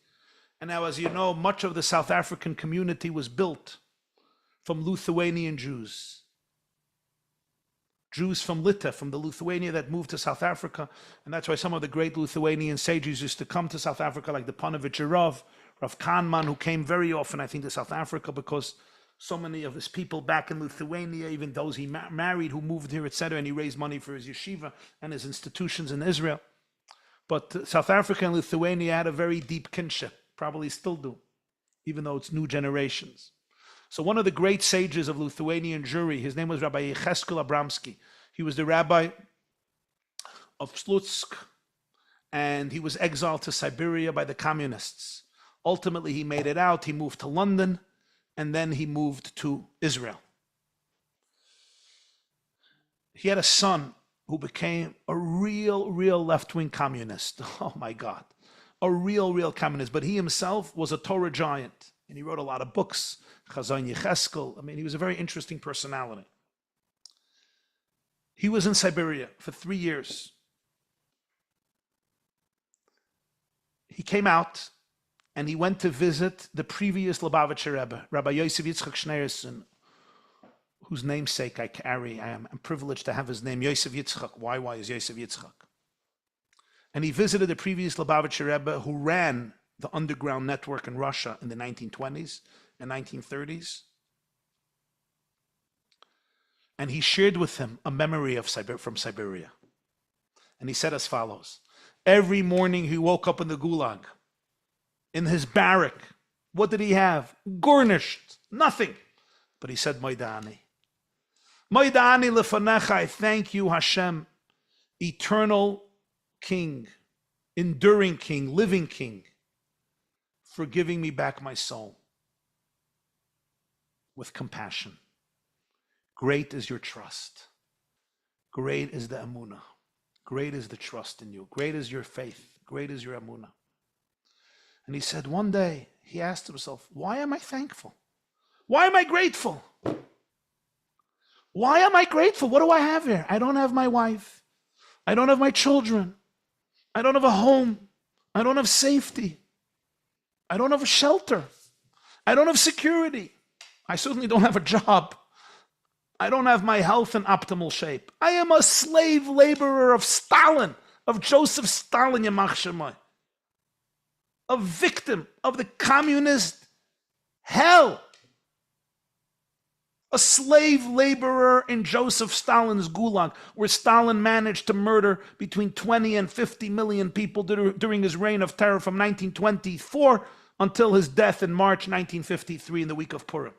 And now, as you know, much of the South African community was built from Lithuanian Jews. Jews from Lita, from the Lithuania that moved to South Africa. And that's why some of the great Lithuanian sages used to come to South Africa, like the Panovich Rav Kahneman, who came very often, I think, to South Africa because so many of his people back in Lithuania, even those he married who moved here, etc., and he raised money for his yeshiva and his institutions in Israel. But South Africa and Lithuania had a very deep kinship, probably still do, even though it's new generations. So one of the great sages of Lithuanian Jewry, his name was Rabbi Yecheskel Abramsky. He was the rabbi of Slutsk, and he was exiled to Siberia by the communists. Ultimately, he made it out. He moved to London, and then he moved to Israel. He had a son who became a real left-wing communist. Oh my God. A real communist. But he himself was a Torah giant. And he wrote a lot of books. Chazon Yecheskel. I mean, he was a very interesting personality. He was in Siberia for 3 years. He came out and he went to visit the previous Lubavitcher Rebbe, Rabbi Yosef Yitzchak Schneerson, whose namesake I carry. I'm privileged to have his name, Yosef Yitzchak. Why is Yosef Yitzchak? And he visited the previous Lubavitcher Rebbe who ran the underground network in Russia in the 1920s and 1930s. And he shared with him a memory of from Siberia. And he said as follows: every morning he woke up in the gulag, in his barrack. What did he have? Garnished, nothing. But he said, Moidani. Moidani lefanecha, I thank you, Hashem, eternal King, enduring King, living King, for giving me back my soul with compassion. Great is your trust. Great is the emunah. Great is the trust in you. Great is your faith. Great is your emunah. And he said one day, he asked himself, why am I thankful? Why am I grateful? Why am I grateful? What do I have here? I don't have my wife. I don't have my children. I don't have a home. I don't have safety. I don't have a shelter. I don't have security. I certainly don't have a job. I don't have my health in optimal shape. I am a slave laborer of Stalin, of Joseph Stalin, Yamach Shemai. A victim of the communist hell. A slave laborer in Joseph Stalin's gulag, where Stalin managed to murder between 20 and 50 million people during his reign of terror from 1924 until his death in March 1953 in the week of Purim.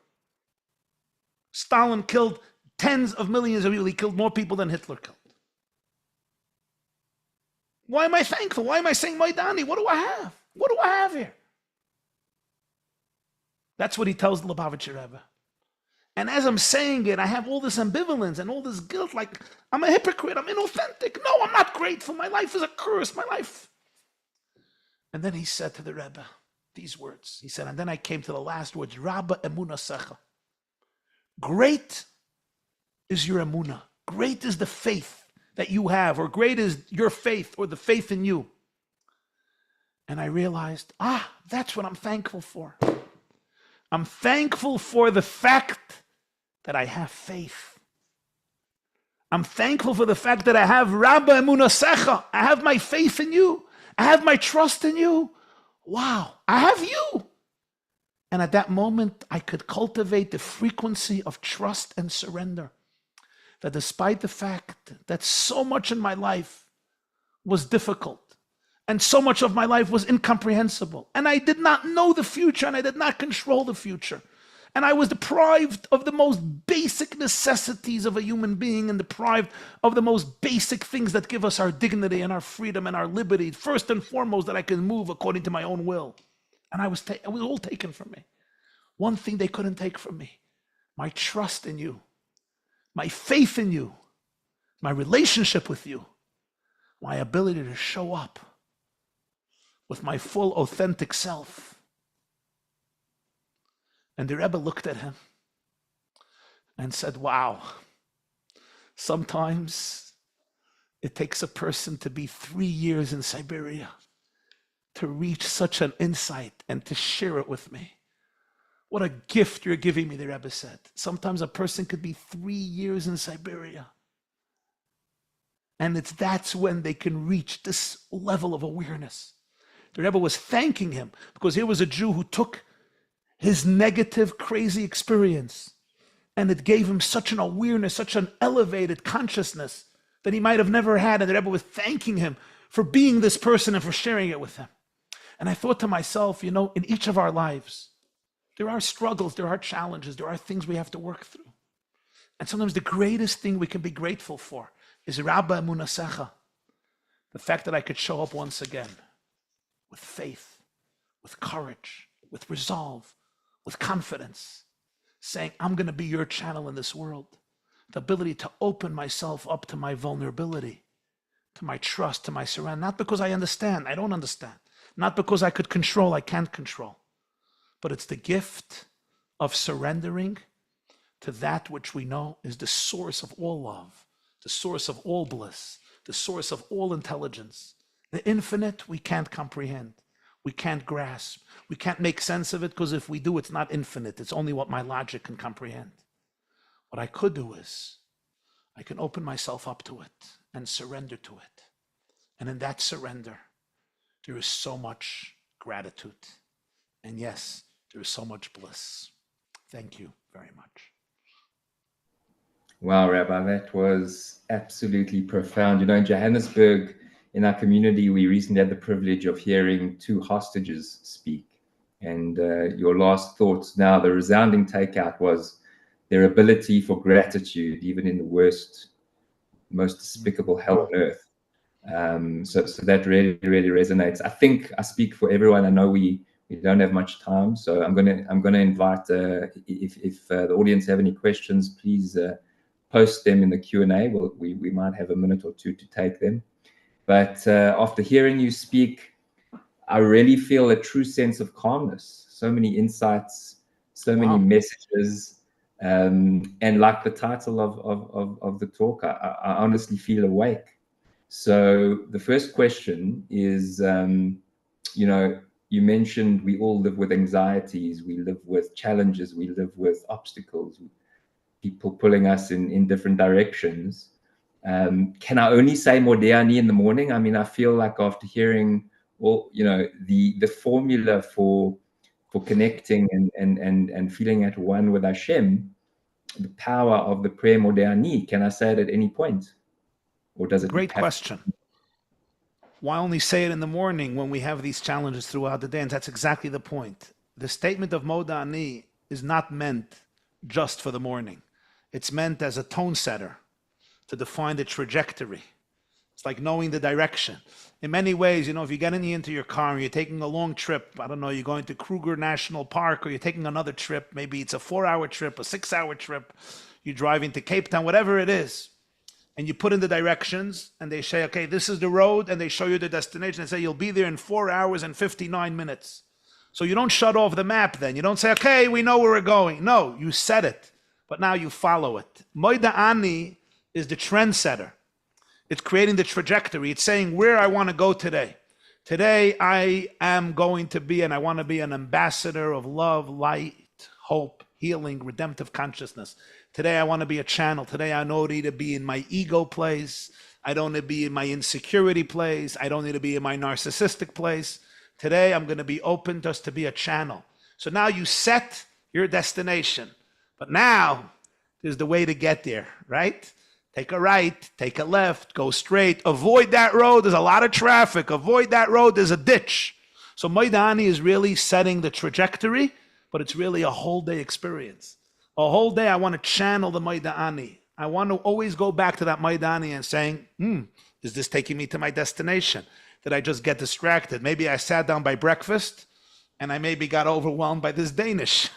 Stalin killed tens of millions of people. He killed more people than Hitler killed. Why am I thankful? Why am I saying Maidani? What do I have? What do I have here? That's what he tells the Lubavitcher Rebbe. And as I'm saying it, I have all this ambivalence and all this guilt, like I'm a hypocrite, I'm inauthentic. No, I'm not grateful. My life is a curse, my life. And then he said to the Rebbe these words. He said, and then I came to the last words, Rabba Emunah Secha. Great is your emunah. Great is the faith that you have, or great is your faith, or the faith in you. And I realized, that's what I'm thankful for. I'm thankful for the fact that I have faith. I'm thankful for the fact that I have Rabba Emunah Secha. I have my faith in you. I have my trust in you. Wow, I have you. And at that moment, I could cultivate the frequency of trust and surrender. That despite the fact that so much in my life was difficult, and so much of my life was incomprehensible, and I did not know the future, and I did not control the future, and I was deprived of the most basic necessities of a human being, and deprived of the most basic things that give us our dignity and our freedom and our liberty, first and foremost, that I can move according to my own will. And it was all taken from me. One thing they couldn't take from me: my trust in you, my faith in you, my relationship with you, my ability to show up with my full authentic self. And the Rebbe looked at him and said, wow, sometimes it takes a person to be 3 years in Siberia to reach such an insight and to share it with me. What a gift you're giving me, the Rebbe said. Sometimes a person could be 3 years in Siberia, and that's when they can reach this level of awareness. The Rebbe was thanking him because here was a Jew who took his negative, crazy experience, and it gave him such an awareness, such an elevated consciousness that he might have never had. And the Rebbe was thanking him for being this person and for sharing it with him. And I thought to myself, in each of our lives, there are struggles, there are challenges, there are things we have to work through. And sometimes the greatest thing we can be grateful for is Rabba Emunah Secha. The fact that I could show up once again with faith, with courage, with resolve, with confidence, saying, I'm going to be your channel in this world. The ability to open myself up to my vulnerability, to my trust, to my surrender. Not because I understand, I don't understand. Not because I could control, I can't control. But it's the gift of surrendering to that which we know is the source of all love, the source of all bliss, the source of all intelligence. The infinite we can't comprehend. we can't grasp. We can't make sense of it because if we do, it's not infinite. It's only what my logic can comprehend. What I could do is I can open myself up to it and surrender to it. And in that surrender, there is so much gratitude. And yes, there is so much bliss. Thank you very much. Wow, Rabbi, that was absolutely profound. You know, in Johannesburg, in our community, we recently had the privilege of hearing 2 hostages speak. And your last thoughts now, the resounding takeout was their ability for gratitude, even in the worst, most despicable hell on earth. So that really, really resonates. I think I speak for everyone. I know we don't have much time, so I'm gonna invite if the audience have any questions, please post them in the Q&A. We might have a minute or two to take them. But after hearing you speak, I really feel a true sense of calmness. So many insights, so many messages, and like the title of the talk, I honestly feel awake. So the first question is, you know, you mentioned we all live with anxieties, we live with challenges, we live with obstacles, people pulling us in different directions. Can I only say Modéani in the morning? I mean, I feel like after hearing all, you know, the formula for connecting and feeling at one with Hashem, the power of the prayer Modéani, can I say it at any point? Or does it? Great question. Why only say it in the morning when we have these challenges throughout the day? And that's exactly the point. The statement of Modéani is not meant just for the morning. It's meant as a tone setter to define the trajectory. It's like knowing the direction. In many ways, you know, if you're getting into your car and you're taking a long trip, I don't know, you're going to Kruger National Park or you're taking another trip, maybe it's a 4-hour trip, a 6-hour trip, you're driving to Cape Town, whatever it is, and you put in the directions and they say, okay, this is the road, and they show you the destination and say, you'll be there in 4 hours and 59 minutes. So you don't shut off the map then. You don't say, okay, we know where we're going. No, you set it, but now you follow it. Modéani is the trendsetter. It's creating the trajectory. It's saying where I want to go today. Today, I am going to be, and I want to be an ambassador of love, light, hope, healing, redemptive consciousness. Today, I want to be a channel. Today, I don't need to be in my ego place. I don't need to be in my insecurity place. I don't need to be in my narcissistic place. Today, I'm going to be open just to be a channel. So now you set your destination. But now, there's the way to get there, right? Take a right, take a left, go straight. Avoid that road. There's a lot of traffic. Avoid that road. There's a ditch. So Modéani is really setting the trajectory, but it's really a whole day experience. A whole day I want to channel the Modéani. I want to always go back to that Modéani and saying, is this taking me to my destination? Did I just get distracted? Maybe I sat down by breakfast and I maybe got overwhelmed by this Danish.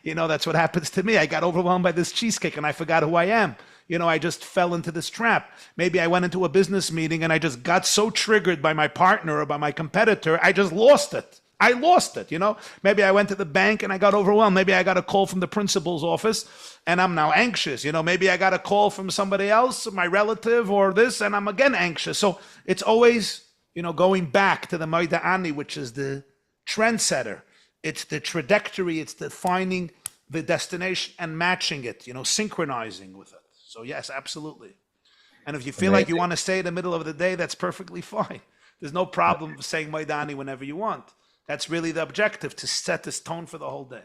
You know, that's what happens to me. I got overwhelmed by this cheesecake and I forgot who I am. You know, I just fell into this trap. Maybe I went into a business meeting and I just got so triggered by my partner or by my competitor, I just lost it. I lost it, you know. Maybe I went to the bank and I got overwhelmed. Maybe I got a call from the principal's office and I'm now anxious. You know, maybe I got a call from somebody else, my relative or this, and I'm again anxious. So it's always, you know, going back to the Modéani, which is the trendsetter. It's the trajectory. It's the finding the destination and matching it, you know, synchronizing with it. So yes, absolutely. And if you feel like you want to stay in the middle of the day, that's perfectly fine. There's no problem saying Modéani whenever you want. That's really the objective, to set this tone for the whole day.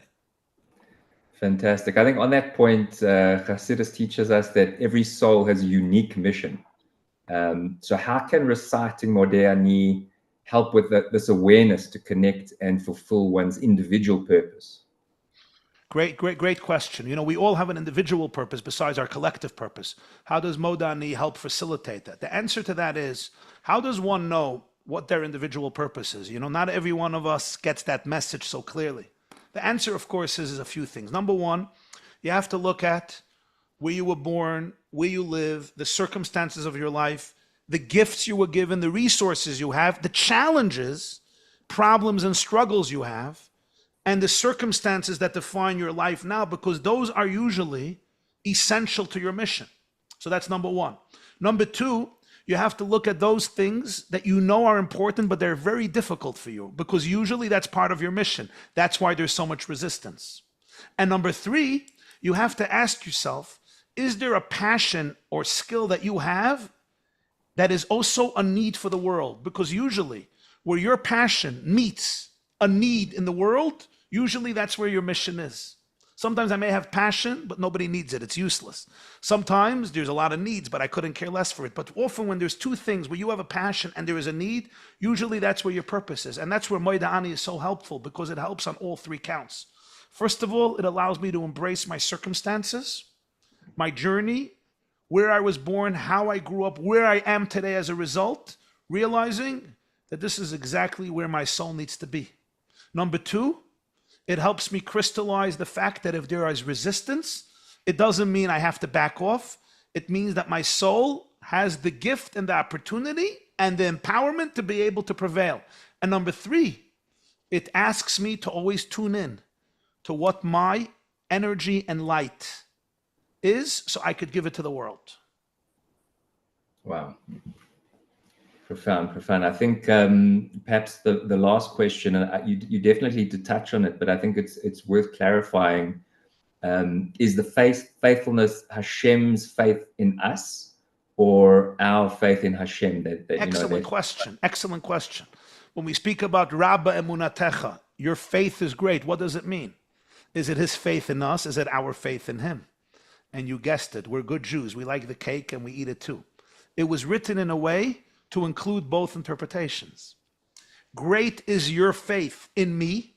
Fantastic. I think on that point, Hasidus teaches us that every soul has a unique mission. So how can reciting Modéani help with this awareness to connect and fulfill one's individual purpose? Great question. You know, we all have an individual purpose besides our collective purpose. How does Modéani help facilitate that? The answer to that is, how does one know what their individual purpose is? You know, not every one of us gets that message so clearly. The answer, of course, is a few things. Number one, you have to look at where you were born, where you live, the circumstances of your life, the gifts you were given, the resources you have, the challenges, problems, and struggles you have, and the circumstances that define your life now, because those are usually essential to your mission. So that's number one. Number two, You have to look at those things that you know are important, but they're very difficult for you, because usually that's part of your mission. That's why there's so much resistance. And number three, you have to ask yourself, is there a passion or skill that you have that is also a need for the world? Because usually where your passion meets a need in the world, usually that's where your mission is. Sometimes I may have passion, but nobody needs it. It's useless. Sometimes there's a lot of needs, but I couldn't care less for it. But often when there's two things, where you have a passion and there is a need, usually that's where your purpose is. And that's where Moed Ani is so helpful, because it helps on all three counts. First of all, it allows me to embrace my circumstances, my journey, where I was born, how I grew up, where I am today as a result, realizing that this is exactly where my soul needs to be. Number two, it helps me crystallize the fact that if there is resistance, it doesn't mean I have to back off. It means that my soul has the gift and the opportunity and the empowerment to be able to prevail. And number three, it asks me to always tune in to what my energy and light is, so I could give it to the world. Wow. Profound, profound. I think perhaps the last question, and you definitely did touch on it, but I think it's worth clarifying. Is the faithfulness Hashem's faith in us, or our faith in Hashem? Excellent question. Excellent question. When we speak about Rabba Emunatecha, your faith is great. What does it mean? Is it his faith in us? Is it our faith in him? And you guessed it. We're good Jews. We like the cake and we eat it too. It was written in a way to include both interpretations. Great is your faith in me.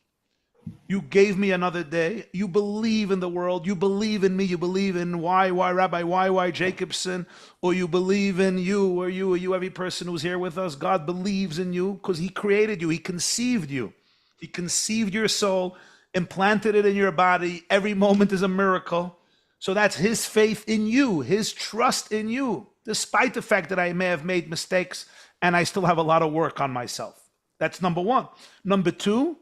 You gave me another day. You believe in the world. You believe in me. You believe in Rabbi Y. Jacobson, or you believe in you, or you, every person who's here with us. God believes in you because he created you. He conceived you. He conceived your soul, implanted it in your body. Every moment is a miracle. So that's his faith in you, his trust in you, despite the fact that I may have made mistakes and I still have a lot of work on myself. That's number one. Number two,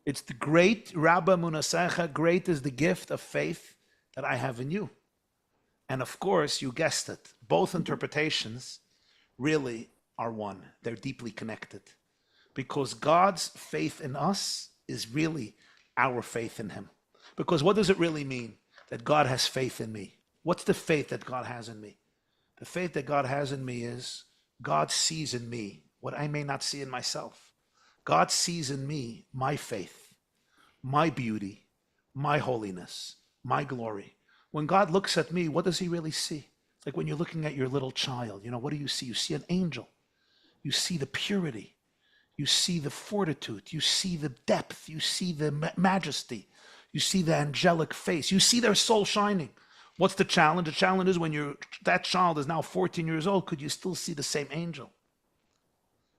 it's the great Rabba Munasecha. Great is the gift of faith that I have in you. And of course, you guessed it, both interpretations really are one. They're deeply connected, because God's faith in us is really our faith in him. Because what does it really mean that God has faith in me? What's the faith that God has in me? The faith that God has in me is God sees in me what I may not see in myself. God sees in me my faith, my beauty, my holiness, my glory. When God looks at me, what does he really see? It's like when you're looking at your little child, what do you see? You see an angel. You see the purity. You see the fortitude. You see the depth. You see the majesty. You see the angelic face. You see their soul shining. What's the challenge? The challenge is when that child is now 14 years old, could you still see the same angel?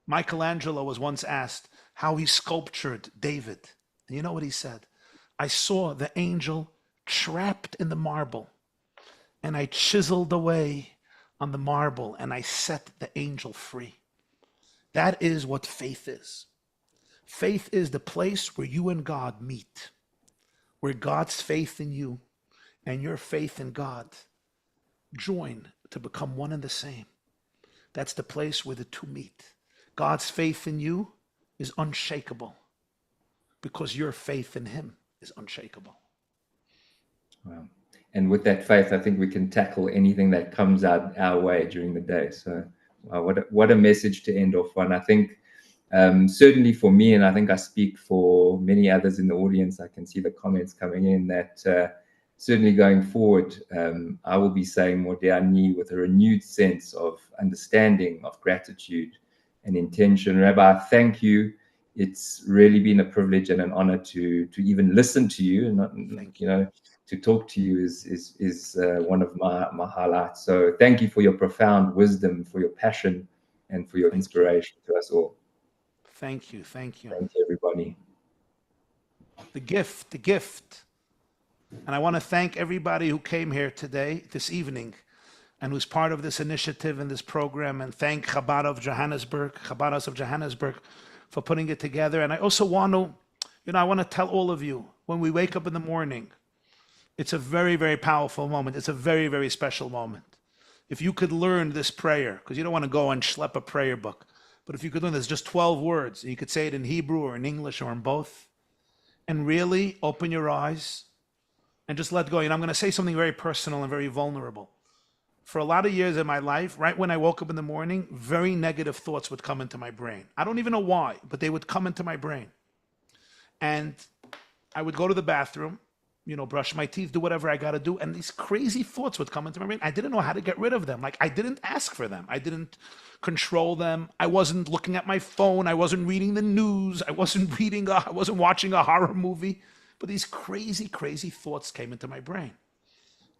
Michelangelo was once asked how he sculptured David. And you know what he said? I saw the angel trapped in the marble, and I chiseled away on the marble, and I set the angel free. That is what faith is. Faith is the place where you and God meet, where God's faith in you and your faith in God join to become one and the same. That's the place where the two meet. God's faith in you is unshakable because your faith in him is unshakable. Wow. And with that faith, I think we can tackle anything that comes our way during the day. So what a message to end off on. I think certainly for me, and I think I speak for many others in the audience, I can see the comments coming in that certainly going forward, I will be saying Modeh Ani with a renewed sense of understanding, of gratitude and intention. Rabbi, thank you. It's really been a privilege and an honor to even listen to you, and to talk to you is one of my highlights. So thank you for your profound wisdom, for your passion, and for your inspiration to us all. Thank you. Thank you. Thank you, everybody. The gift. And I want to thank everybody who came here today, this evening, and who's part of this initiative and this program, and thank Chabad of Johannesburg for putting it together. And I also want to, I want to tell all of you, when we wake up in the morning, it's a very, very powerful moment. It's a very, very special moment. if you could learn this prayer, because you don't want to go and schlep a prayer book, but if you could learn, there's just 12 words, and you could say it in Hebrew or in English or in both, and really open your eyes and just let go. And I'm going to say something very personal and very vulnerable. For a lot of years in my life, right when I woke up in the morning, very negative thoughts would come into my brain. I don't even know why, but they would come into my brain. And I would go to the bathroom, brush my teeth, do whatever I got to do. And these crazy thoughts would come into my brain. I didn't know how to get rid of them. Like, I didn't ask for them. I didn't control them. I wasn't looking at my phone. I wasn't reading the news. I wasn't watching a horror movie. But these crazy, crazy thoughts came into my brain.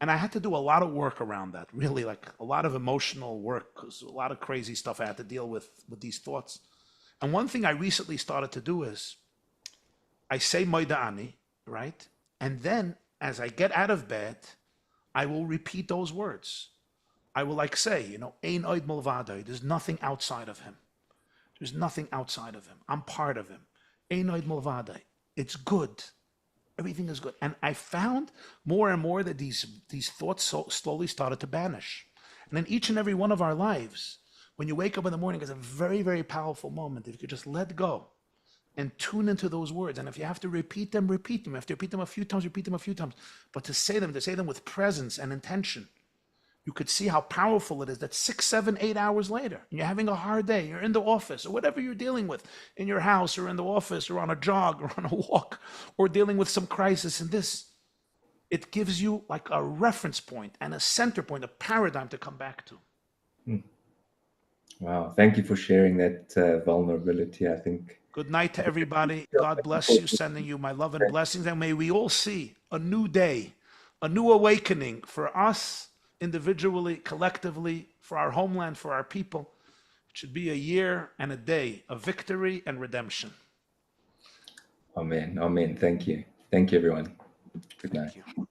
And I had to do a lot of work around that, really, like a lot of emotional work, because a lot of crazy stuff I had to deal with these thoughts. And one thing I recently started to do is I say Moida Ani, right? And then as I get out of bed, I will repeat those words. I will say, Ein Oid Mulvadai, there's nothing outside of him. There's nothing outside of him. I'm part of him. Ein Oid Mulvadai. It's good. Everything is good. And I found more and more that these thoughts slowly started to banish. And in each and every one of our lives, when you wake up in the morning, it's a very, very powerful moment. If you could just let go and tune into those words. And if you have to repeat them, repeat them. You have to repeat them a few times, repeat them a few times. But to say them with presence and intention, you could see how powerful it is that 6, 7, 8 hours later, and you're having a hard day, you're in the office, or whatever you're dealing with, in your house, or in the office, or on a jog, or on a walk, or dealing with some crisis, and it gives you like a reference point and a center point, a paradigm to come back to. Wow. Thank you for sharing that vulnerability, I think. Good night to everybody. God bless you, sending you my love and blessings, and may we all see a new day, a new awakening for us, individually, collectively, for our homeland, for our people. It should be a year and a day of victory and redemption. Amen. Amen. Thank you. Thank you, everyone. Good night. Thank you.